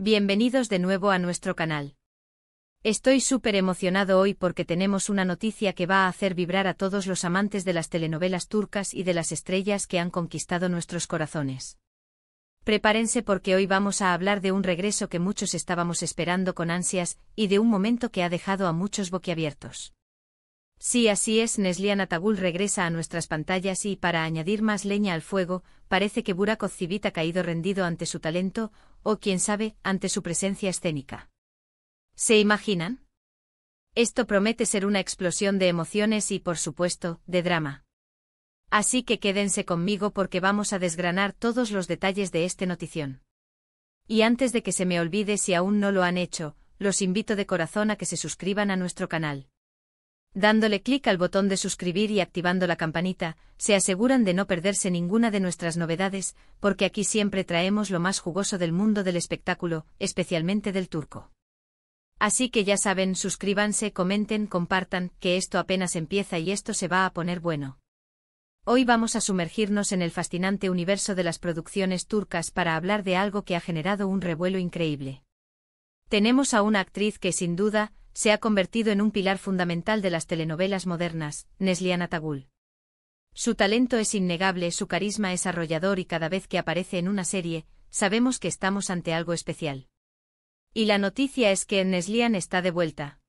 Bienvenidos de nuevo a nuestro canal. Estoy súper emocionado hoy porque tenemos una noticia que va a hacer vibrar a todos los amantes de las telenovelas turcas y de las estrellas que han conquistado nuestros corazones. Prepárense porque hoy vamos a hablar de un regreso que muchos estábamos esperando con ansias y de un momento que ha dejado a muchos boquiabiertos. Sí, así es, Neslihan Atagul regresa a nuestras pantallas y, para añadir más leña al fuego, parece que Burak Özçivit ha caído rendido ante su talento, o quién sabe, ante su presencia escénica. ¿Se imaginan? Esto promete ser una explosión de emociones y, por supuesto, de drama. Así que quédense conmigo porque vamos a desgranar todos los detalles de esta notición. Y antes de que se me olvide, si aún no lo han hecho, los invito de corazón a que se suscriban a nuestro canal. Dándole clic al botón de suscribir y activando la campanita, se aseguran de no perderse ninguna de nuestras novedades, porque aquí siempre traemos lo más jugoso del mundo del espectáculo, especialmente del turco. Así que ya saben, suscríbanse, comenten, compartan, que esto apenas empieza y esto se va a poner bueno. Hoy vamos a sumergirnos en el fascinante universo de las producciones turcas para hablar de algo que ha generado un revuelo increíble. Tenemos a una actriz que, sin duda, se ha convertido en un pilar fundamental de las telenovelas modernas, Neslihan Atagul. Su talento es innegable, su carisma es arrollador y cada vez que aparece en una serie, sabemos que estamos ante algo especial. Y la noticia es que Neslihan está de vuelta.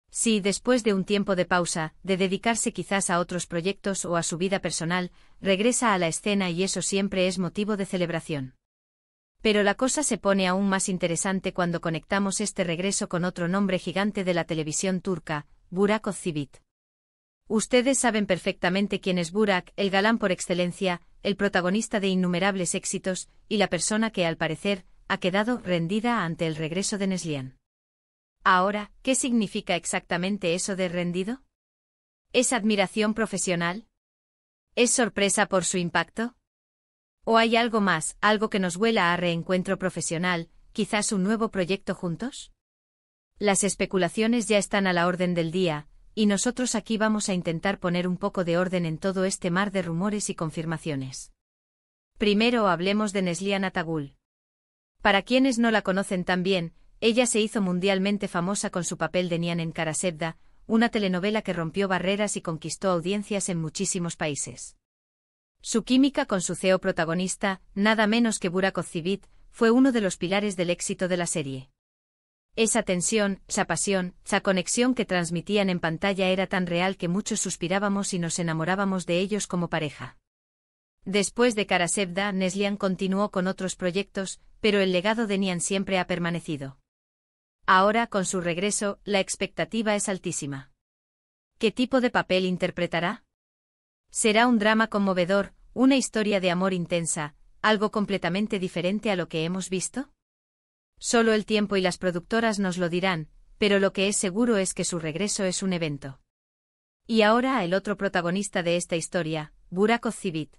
Sí, después de un tiempo de pausa, de dedicarse quizás a otros proyectos o a su vida personal, regresa a la escena y eso siempre es motivo de celebración. Pero la cosa se pone aún más interesante cuando conectamos este regreso con otro nombre gigante de la televisión turca, Burak Özçivit. Ustedes saben perfectamente quién es Burak, el galán por excelencia, el protagonista de innumerables éxitos, y la persona que, al parecer, ha quedado rendida ante el regreso de Neslihan. Ahora, ¿qué significa exactamente eso de rendido? ¿Es admiración profesional? ¿Es sorpresa por su impacto? ¿O hay algo más, algo que nos huela a reencuentro profesional, quizás un nuevo proyecto juntos? Las especulaciones ya están a la orden del día, y nosotros aquí vamos a intentar poner un poco de orden en todo este mar de rumores y confirmaciones. Primero hablemos de Neslihan Atagul. Para quienes no la conocen tan bien, ella se hizo mundialmente famosa con su papel de Nihan en Karasevda, una telenovela que rompió barreras y conquistó audiencias en muchísimos países. Su química con su CEO protagonista, nada menos que Burak Özçivit, fue uno de los pilares del éxito de la serie. Esa tensión, esa pasión, esa conexión que transmitían en pantalla era tan real que muchos suspirábamos y nos enamorábamos de ellos como pareja. Después de Karasevda, Neslihan continuó con otros proyectos, pero el legado de Nihan siempre ha permanecido. Ahora, con su regreso, la expectativa es altísima. ¿Qué tipo de papel interpretará? ¿Será un drama conmovedor, una historia de amor intensa, algo completamente diferente a lo que hemos visto? Solo el tiempo y las productoras nos lo dirán, pero lo que es seguro es que su regreso es un evento. Y ahora el otro protagonista de esta historia, Burak Özçivit.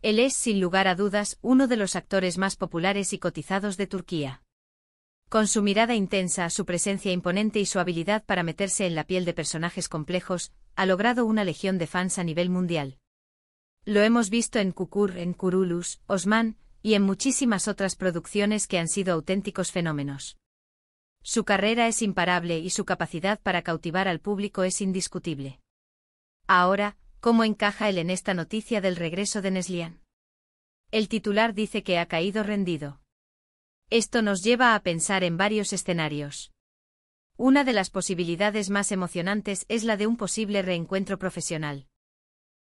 Él es, sin lugar a dudas, uno de los actores más populares y cotizados de Turquía. Con su mirada intensa, su presencia imponente y su habilidad para meterse en la piel de personajes complejos, ha logrado una legión de fans a nivel mundial. Lo hemos visto en Kukur, en Kurulus, Osman, y en muchísimas otras producciones que han sido auténticos fenómenos. Su carrera es imparable y su capacidad para cautivar al público es indiscutible. Ahora, ¿cómo encaja él en esta noticia del regreso de Neslihan? El titular dice que ha caído rendido. Esto nos lleva a pensar en varios escenarios. Una de las posibilidades más emocionantes es la de un posible reencuentro profesional.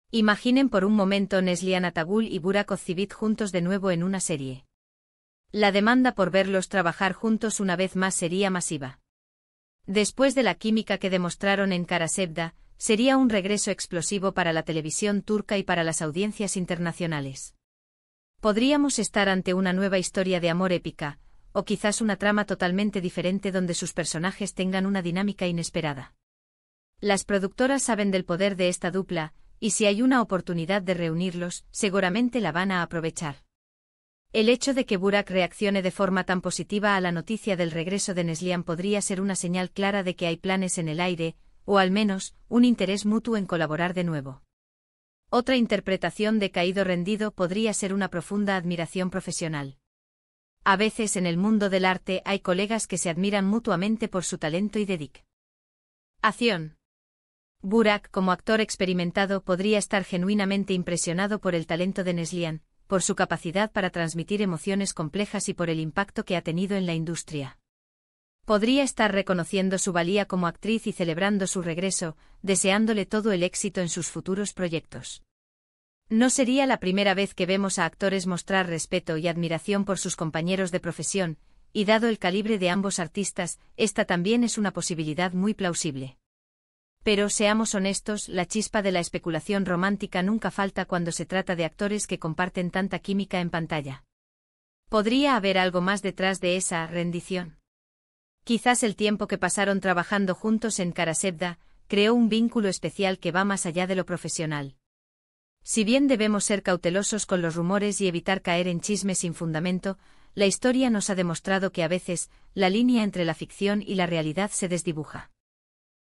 Imaginen por un momento Neslihan Atagul y Burak Özçivit juntos de nuevo en una serie. La demanda por verlos trabajar juntos una vez más sería masiva. Después de la química que demostraron en Karasevda, sería un regreso explosivo para la televisión turca y para las audiencias internacionales. Podríamos estar ante una nueva historia de amor épica, o quizás una trama totalmente diferente donde sus personajes tengan una dinámica inesperada. Las productoras saben del poder de esta dupla, y si hay una oportunidad de reunirlos, seguramente la van a aprovechar. El hecho de que Burak reaccione de forma tan positiva a la noticia del regreso de Neslihan podría ser una señal clara de que hay planes en el aire, o al menos, un interés mutuo en colaborar de nuevo. Otra interpretación de caído rendido podría ser una profunda admiración profesional. A veces en el mundo del arte hay colegas que se admiran mutuamente por su talento y dedicación. Burak, como actor experimentado, podría estar genuinamente impresionado por el talento de Neslihan, por su capacidad para transmitir emociones complejas y por el impacto que ha tenido en la industria. Podría estar reconociendo su valía como actriz y celebrando su regreso, deseándole todo el éxito en sus futuros proyectos. No sería la primera vez que vemos a actores mostrar respeto y admiración por sus compañeros de profesión, y dado el calibre de ambos artistas, esta también es una posibilidad muy plausible. Pero seamos honestos, la chispa de la especulación romántica nunca falta cuando se trata de actores que comparten tanta química en pantalla. ¿Podría haber algo más detrás de esa rendición? Quizás el tiempo que pasaron trabajando juntos en Karasevda creó un vínculo especial que va más allá de lo profesional. Si bien debemos ser cautelosos con los rumores y evitar caer en chismes sin fundamento, la historia nos ha demostrado que a veces, la línea entre la ficción y la realidad se desdibuja.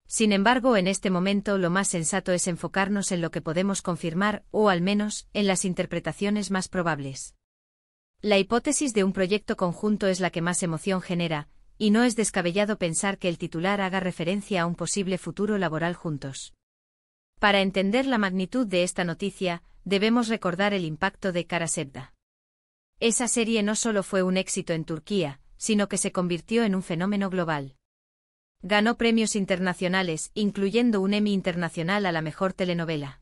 Sin embargo, en este momento lo más sensato es enfocarnos en lo que podemos confirmar, o al menos, en las interpretaciones más probables. La hipótesis de un proyecto conjunto es la que más emoción genera, y no es descabellado pensar que el titular haga referencia a un posible futuro laboral juntos. Para entender la magnitud de esta noticia, debemos recordar el impacto de Karasevda. Esa serie no solo fue un éxito en Turquía, sino que se convirtió en un fenómeno global. Ganó premios internacionales, incluyendo un Emmy internacional a la mejor telenovela.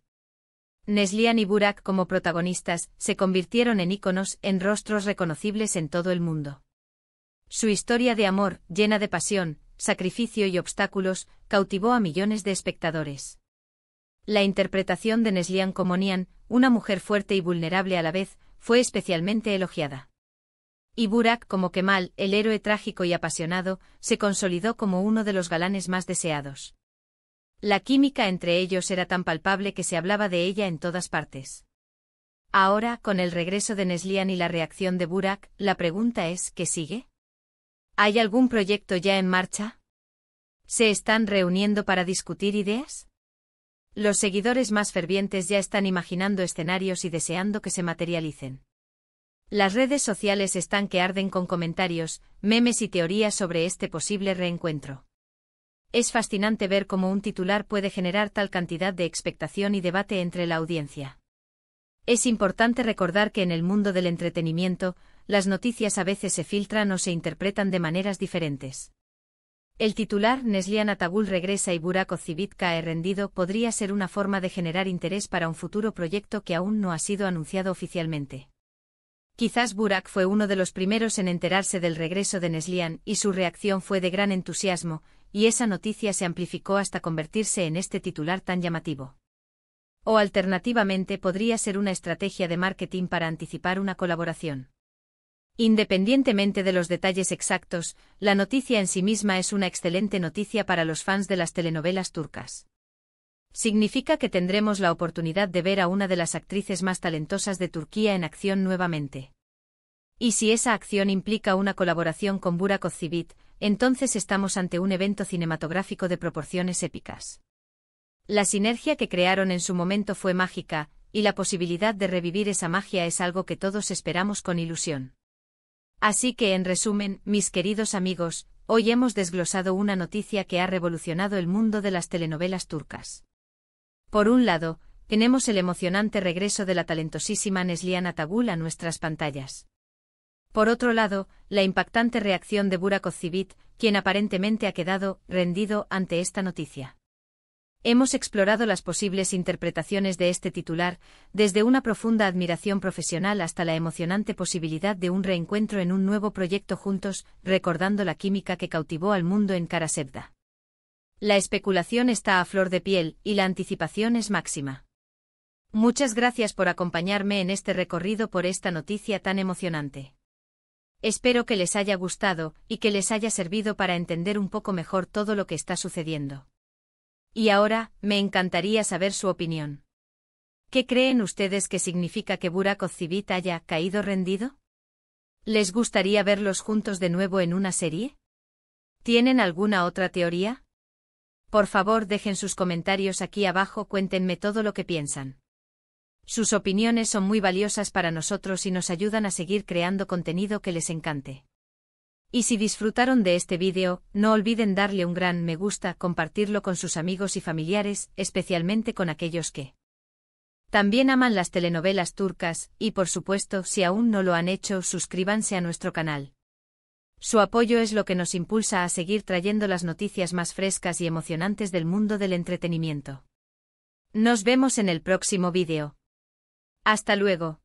Neslihan y Burak, como protagonistas, se convirtieron en íconos, en rostros reconocibles en todo el mundo. Su historia de amor, llena de pasión, sacrificio y obstáculos, cautivó a millones de espectadores. La interpretación de Neslihan como Nihan, una mujer fuerte y vulnerable a la vez, fue especialmente elogiada. Y Burak como Kemal, el héroe trágico y apasionado, se consolidó como uno de los galanes más deseados. La química entre ellos era tan palpable que se hablaba de ella en todas partes. Ahora, con el regreso de Neslihan y la reacción de Burak, la pregunta es, ¿qué sigue? ¿Hay algún proyecto ya en marcha? ¿Se están reuniendo para discutir ideas? Los seguidores más fervientes ya están imaginando escenarios y deseando que se materialicen. Las redes sociales están que arden con comentarios, memes y teorías sobre este posible reencuentro. Es fascinante ver cómo un titular puede generar tal cantidad de expectación y debate entre la audiencia. Es importante recordar que en el mundo del entretenimiento, las noticias a veces se filtran o se interpretan de maneras diferentes. El titular Neslihan Atagul regresa y Burak Özçivit cae rendido podría ser una forma de generar interés para un futuro proyecto que aún no ha sido anunciado oficialmente. Quizás Burak fue uno de los primeros en enterarse del regreso de Neslihan y su reacción fue de gran entusiasmo, y esa noticia se amplificó hasta convertirse en este titular tan llamativo. O alternativamente podría ser una estrategia de marketing para anticipar una colaboración. Independientemente de los detalles exactos, la noticia en sí misma es una excelente noticia para los fans de las telenovelas turcas. Significa que tendremos la oportunidad de ver a una de las actrices más talentosas de Turquía en acción nuevamente. Y si esa acción implica una colaboración con Burak Özçivit, entonces estamos ante un evento cinematográfico de proporciones épicas. La sinergia que crearon en su momento fue mágica, y la posibilidad de revivir esa magia es algo que todos esperamos con ilusión. Así que, en resumen, mis queridos amigos, hoy hemos desglosado una noticia que ha revolucionado el mundo de las telenovelas turcas. Por un lado, tenemos el emocionante regreso de la talentosísima Neslihan Atagul a nuestras pantallas. Por otro lado, la impactante reacción de Burak Özçivit, quien aparentemente ha quedado rendido ante esta noticia. Hemos explorado las posibles interpretaciones de este titular, desde una profunda admiración profesional hasta la emocionante posibilidad de un reencuentro en un nuevo proyecto juntos, recordando la química que cautivó al mundo en Karasevda. La especulación está a flor de piel, y la anticipación es máxima. Muchas gracias por acompañarme en este recorrido por esta noticia tan emocionante. Espero que les haya gustado, y que les haya servido para entender un poco mejor todo lo que está sucediendo. Y ahora, me encantaría saber su opinión. ¿Qué creen ustedes que significa que Burak Özçivit haya caído rendido? ¿Les gustaría verlos juntos de nuevo en una serie? ¿Tienen alguna otra teoría? Por favor, dejen sus comentarios aquí abajo, cuéntenme todo lo que piensan. Sus opiniones son muy valiosas para nosotros y nos ayudan a seguir creando contenido que les encante. Y si disfrutaron de este vídeo, no olviden darle un gran me gusta, compartirlo con sus amigos y familiares, especialmente con aquellos que también aman las telenovelas turcas, y por supuesto, si aún no lo han hecho, suscríbanse a nuestro canal. Su apoyo es lo que nos impulsa a seguir trayendo las noticias más frescas y emocionantes del mundo del entretenimiento. Nos vemos en el próximo vídeo. Hasta luego.